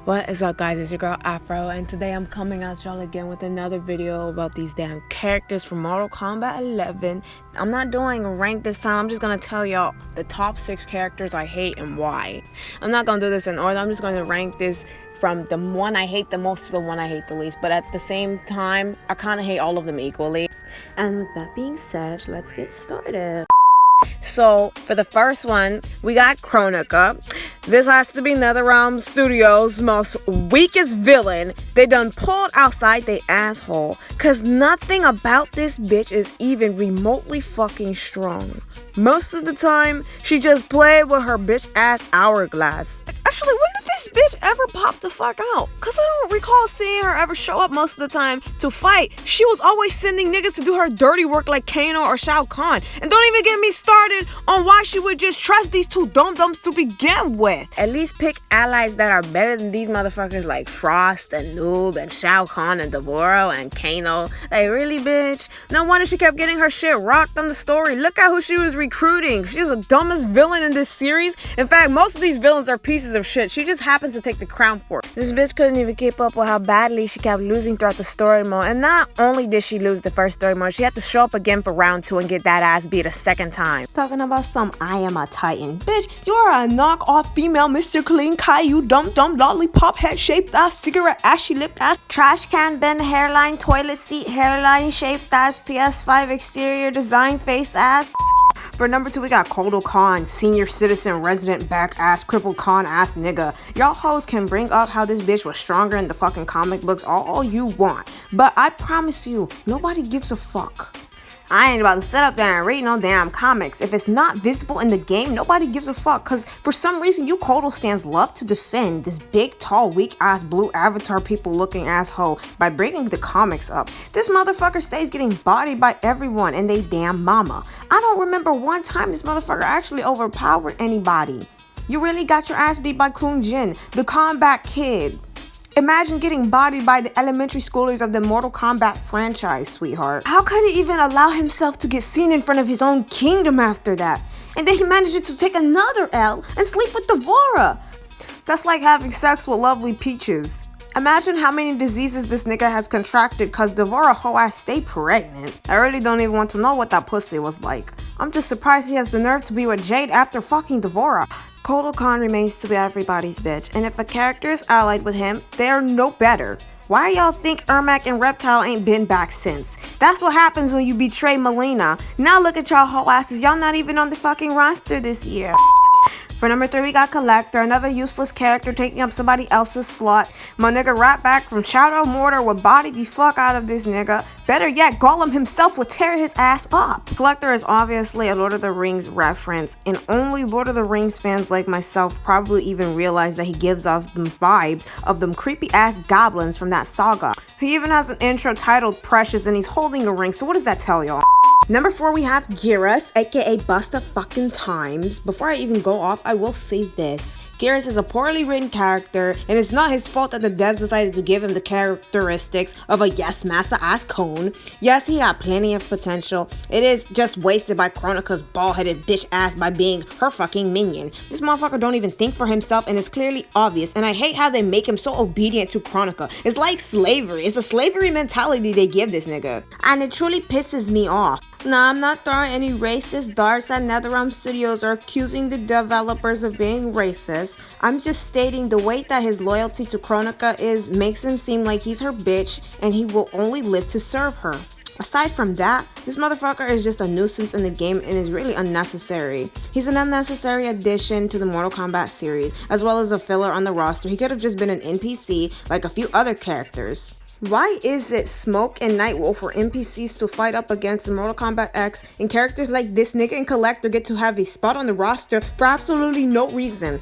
What is up, guys? It's your girl Afro, and today I'm coming at y'all again with another video about these damn characters from Mortal Kombat 11. I'm not doing a rank this time. I'm just gonna tell y'all the top 6 characters I hate and why. I'm not gonna do this in order. I'm just gonna rank this from the one I hate the most to the one I hate the least, but at the same time I kind of hate all of them equally. And with that being said, let's get started. So for the first one, we got Cronica. This has to be NetherRealm Studios' most weakest villain they done pulled outside they asshole, cause nothing about this bitch is even remotely fucking strong. Most of the time, she just played with her bitch ass hourglass. Actually, when did this bitch ever pop the fuck out? Cause I don't recall seeing her ever show up most of the time to fight. She was always sending niggas to do her dirty work like Kano or Shao Kahn. And don't even get me started on why she would just trust these two dum-dums to begin with. At least pick allies that are better than these motherfuckers like Frost and Noob and Shao Kahn and Devora and Kano. Like, really, bitch? No wonder she kept getting her shit rocked on the story. Look at who she was recruiting. She's the dumbest villain in this series. In fact, most of these villains are pieces of shit. She just happens to take the crown for it. This bitch couldn't even keep up with how badly she kept losing throughout the story mode. And not only did she lose the first story mode, she had to show up again for round 2 and get that ass beat a second time. Talking about some I am a titan. Bitch, you're a knockoff female Mr. Clean Caillou dumb lollipop head shaped ass cigarette ashy lipped ass trash can bend hairline toilet seat hairline shaped ass PS5 exterior design face ass. For number 2, we got Kodokan, senior citizen resident back ass crippled con ass nigga. Y'all hoes can bring up how this bitch was stronger in the fucking comic books all you want, but I promise you, nobody gives a fuck. I ain't about to sit up there and read no damn comics. If it's not visible in the game, nobody gives a fuck. Cause for some reason, you Kodo stands love to defend this big, tall, weak ass blue avatar people looking asshole by bringing the comics up. This motherfucker stays getting bodied by everyone and they damn mama. I don't remember one time this motherfucker actually overpowered anybody. You really got your ass beat by Kun Jin, the combat kid. Imagine getting bodied by the elementary schoolers of the Mortal Kombat franchise, sweetheart. How could he even allow himself to get seen in front of his own kingdom after that? And then he manages to take another L and sleep with Devora. That's like having sex with lovely peaches. Imagine how many diseases this nigga has contracted cause Devora whole ass stay pregnant. I really don't even want to know what that pussy was like. I'm just surprised he has the nerve to be with Jade after fucking Devora. Kodokan remains to be everybody's bitch, and if a character is allied with him, they are no better. Why y'all think Ermac and Reptile ain't been back since? That's what happens when you betray Melina. Now look at y'all whole asses, y'all not even on the fucking roster this year. For number 3, we got Collector, another useless character taking up somebody else's slot. My nigga Ratback from Shadow Mortar would body the fuck out of this nigga. Better yet, Gollum himself would tear his ass up. Collector is obviously a Lord of the Rings reference, and only Lord of the Rings fans like myself probably even realize that he gives off them vibes of them creepy ass goblins from that saga. He even has an intro titled Precious and he's holding a ring, so what does that tell y'all? Number 4, we have Geras, aka Busta fucking Times. Before I even go off, I will say this. Geras is a poorly written character, and it's not his fault that the devs decided to give him the characteristics of a yes massa ass cone. Yes, he had plenty of potential. It is just wasted by Chronica's bald-headed bitch ass by being her fucking minion. This motherfucker don't even think for himself, and it's clearly obvious, and I hate how they make him so obedient to Cronica. It's like slavery. It's a slavery mentality they give this nigga, and it truly pisses me off. Now, I'm not throwing any racist darts at NetherRealm Studios or accusing the developers of being racist. I'm just stating the weight that his loyalty to Cronica is makes him seem like he's her bitch and he will only live to serve her. Aside from that, this motherfucker is just a nuisance in the game and is really unnecessary. He's an unnecessary addition to the Mortal Kombat series, as well as a filler on the roster. He could have just been an NPC like a few other characters. Why is it Smoke and Nightwolf were NPCs to fight up against Mortal Kombat X, and characters like this nigga and Collector get to have a spot on the roster for absolutely no reason?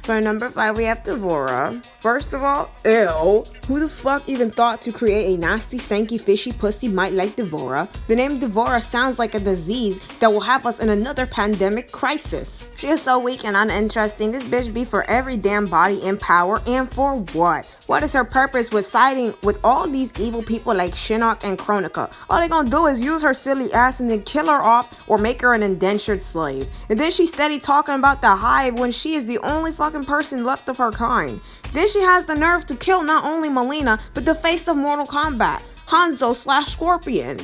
For number 5, we have Devora. First of all, ew. Who the fuck even thought to create a nasty, stanky, fishy pussy might like Devora? The name Devora sounds like a disease that will have us in another pandemic crisis. She is so weak and uninteresting. This bitch be for every damn body in power, and for what? What is her purpose with siding with all these evil people like Shinnok and Cronica? All they gonna do is use her silly ass and then kill her off or make her an indentured slave. And then she's steady talking about the hive when she is the only fucking person left of her kind. Then she has the nerve to kill not only Mileena, but the face of Mortal Kombat, Hanzo/Scorpion.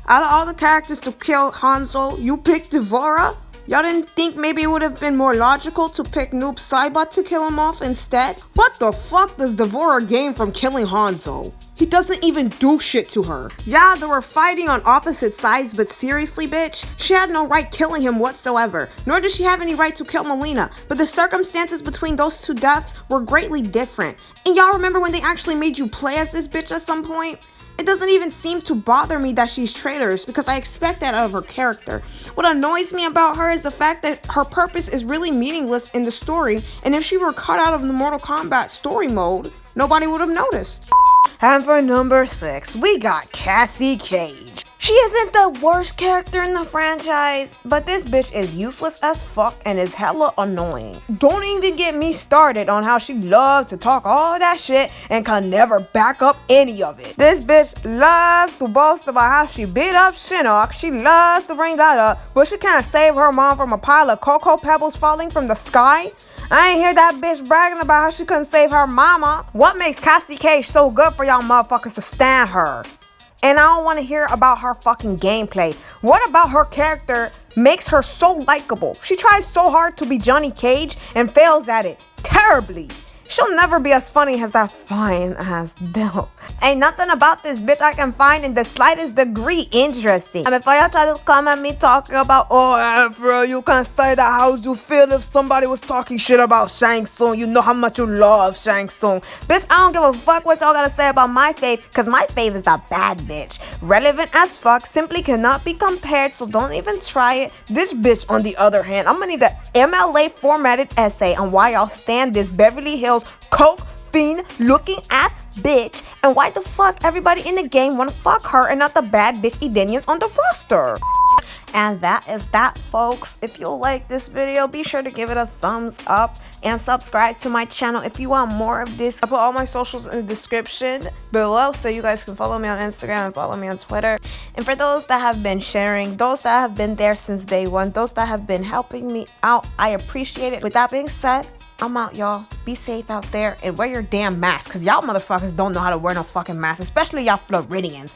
Out of all the characters to kill Hanzo, you picked Devora? Y'all didn't think maybe it would have been more logical to pick Noob Saibot to kill him off instead? What the fuck does Devora gain from killing Hanzo? He doesn't even do shit to her. Yeah, they were fighting on opposite sides, but seriously, bitch, she had no right killing him whatsoever, nor does she have any right to kill Mileena, but the circumstances between those two deaths were greatly different. And y'all remember when they actually made you play as this bitch at some point? It doesn't even seem to bother me that she's traitorous because I expect that out of her character. What annoys me about her is the fact that her purpose is really meaningless in the story, and if she were cut out of the Mortal Kombat story mode, nobody would have noticed. And for number 6, we got Cassie Cage. She isn't the worst character in the franchise, but this bitch is useless as fuck and is hella annoying. Don't even get me started on how she loves to talk all that shit and can never back up any of it. This bitch loves to boast about how she beat up Shinnok. She loves to bring that up, but she can't save her mom from a pile of cocoa pebbles falling from the sky. I ain't hear that bitch bragging about how she couldn't save her mama. What makes Cassie Cage so good for y'all motherfuckers to stand her? And I don't want to hear about her fucking gameplay. What about her character makes her so likable? She tries so hard to be Johnny Cage and fails at it terribly. She'll never be as funny as that fine ass Bill. Ain't nothing about this bitch I can find in the slightest degree interesting. And before y'all try to come at me talking about, oh Afro, you can say that how you feel if somebody was talking shit about Shang Tsung. You know how much you love Shang Tsung. Bitch, I don't give a fuck what y'all gotta say about my fave, cause my fave is a bad bitch. Relevant as fuck, simply cannot be compared, so don't even try it. This bitch, on the other hand, I'm gonna need the MLA formatted essay on why y'all stand this Beverly Hills coke fiend looking ass bitch and why the fuck everybody in the game wanna fuck her and not the bad bitch Edenians on the roster. And that is that, folks. If you like this video, be sure to give it a thumbs up and subscribe to my channel if you want more of this. I put all my socials in the description below so you guys can follow me on Instagram and follow me on Twitter. And for those that have been sharing, those that have been there since day one, those that have been helping me out, I appreciate it. With that being said, I'm out, y'all. Be safe out there and wear your damn mask, because y'all motherfuckers don't know how to wear no fucking mask, especially y'all Floridians.